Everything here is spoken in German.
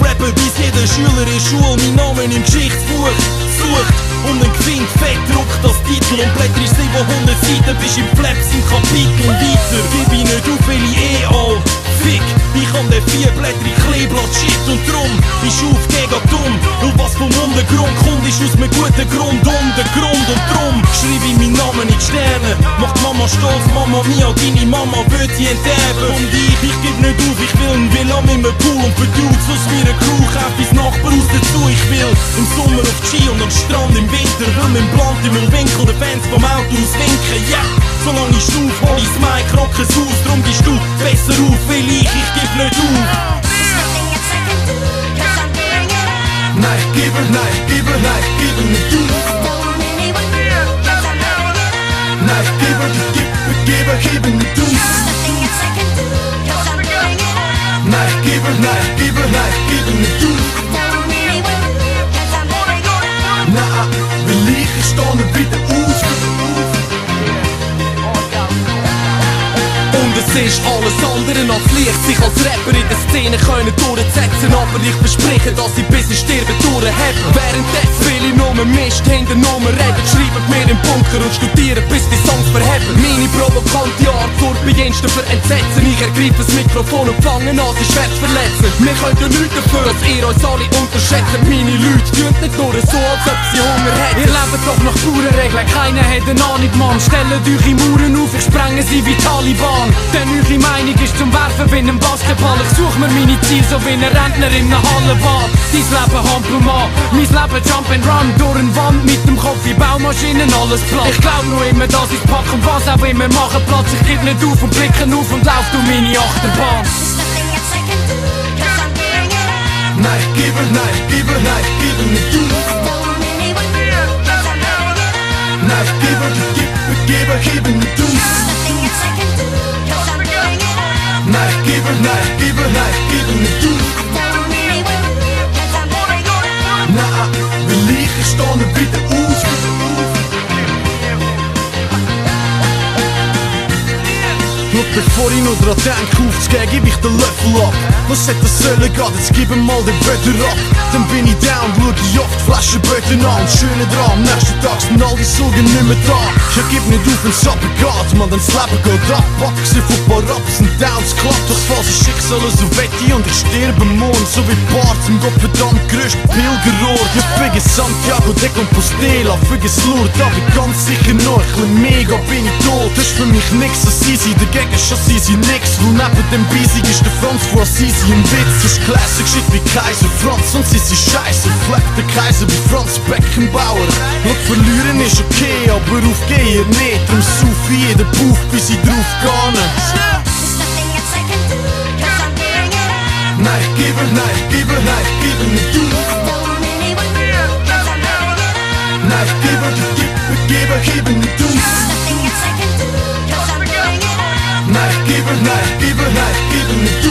rappen, bis jeder Schüler in Schule meinen Namen im Geschichtsbuch sucht. Und ein Gefink fett druckt das Titel und blätterst 700 Seiten, bist im Flaps im Kapitel weiter. Gib ich nicht auf, weil ich all fick. Ich kann den vierblättrigen Kleeblatt shit und drum ist aufgegen dumm. Weil was vom Untergrund kommt, ist aus einem guten Grund Untergrund. Und drum schreibe ich meinen Namen in die Sterne. Macht Mama stolz, Mama mia, deine Mama wird sie enterben. Und ich geb nicht auf, ich will einen Villa mit einem Pool und für Dudes aus meiner Crew kauf ins Nachbarhaus dazu. Ich will im Sommer auf die Ski und am Strand im Winter, will mein Plant im Winkel den Fans vom Auto aus winken, yeah. Solange ich schuf, hol ich's Mike, rock's aus, drum gehst du besser auf, weil ich geb nicht auf. Nein, ich gebe nicht auf. Nein, ich gebe nicht auf. Nein, ich gebe nicht auf. Na, will ich stehe wieder auf. Und es ist alles andere als leicht, sich als Rapper in der Szene können durchsetzen. Aber ich verspreche, dass ich bis ich sterbe durchhebe. Währenddessen will ich nur Mist hinter Nummer reden. Schreibt mir im Bunker und studieren, bis die Songs verheben. Meine provokante Art sorgt bei jensten für Entsetzen. Ich ergreife das Mikrofon und fange an, sie schwer zu verletzen. Wir können ja nichts dafür, dass ihr uns alle unterschätzt. Meine Leute tun nicht nur so, als ob sie Hunger hätten. Ihr lebt doch nach Bauernregeln, keiner hat eine Ahnung, Mann. Stellt eure Mauern auf, ich sprenge sie wie Taliban. Denn eure Meinung ist zum Werfen wie ein Basketball. Ich such mir meine Ziele, so wie ein Rentner in einem Hallenbad. Dein Leben Hampelmann, mein Leben Jump and Run. Durch eine Wand mit dem Kopf wie Baumaschinen, alles platt. Ich glaub nur immer, dass ich's packen, was auch immer machen Platz. Ich geb nicht auf und blicke auf und lauf durch meine Achterbahn. Nein, ich gebe nicht auf. Nein, ich gebe nicht auf. Nein, ich gebe nicht auf. Na, will ich stehe wieder auf. Schau, bevor ich noch dran denke aufzugeben, geb ich den Löffel ab. Was hätte das sollen gehen, jetzt gib mal den Bötter ab. Dann bin ich down, schau ich oft Flaschenbötter an. Und schöne dran, am nächsten Tag sind all die Sorgen nicht mehr da. Ich geb nicht auf, wenn's runtergeht, man, dann das Leben geht ab. Abgesehen von paar Ups und Downs, klappt doch falls ich Schicksale so wette und ich sterbe morgen. So wie Bart im Gottverdammt größten Pilgerrohr. Ich vergiss Santiago de Compostela, vergiss Lourdes, aber ganz sicher noch ein bisschen mega bin ich tot. Das ist für mich nix, so easy, dagegen schon easy nix. Weil neben dem Biesig ist der Franz von Assisi ein Witz. Das ist Classic Shit wie Kaiser Franz und sie sind scheiße. Fleck der Kaiser wie Franz Beckenbauer. Look, verlieren ist okay, aber aufgehen nicht. Drum sauf jeder Buch, bis ich drauf gehen. Nein, ich gebe nicht auf. Nein, ich gebe nicht auf. Nein, ich gebe nicht auf. Nein, ich gebe nicht auf.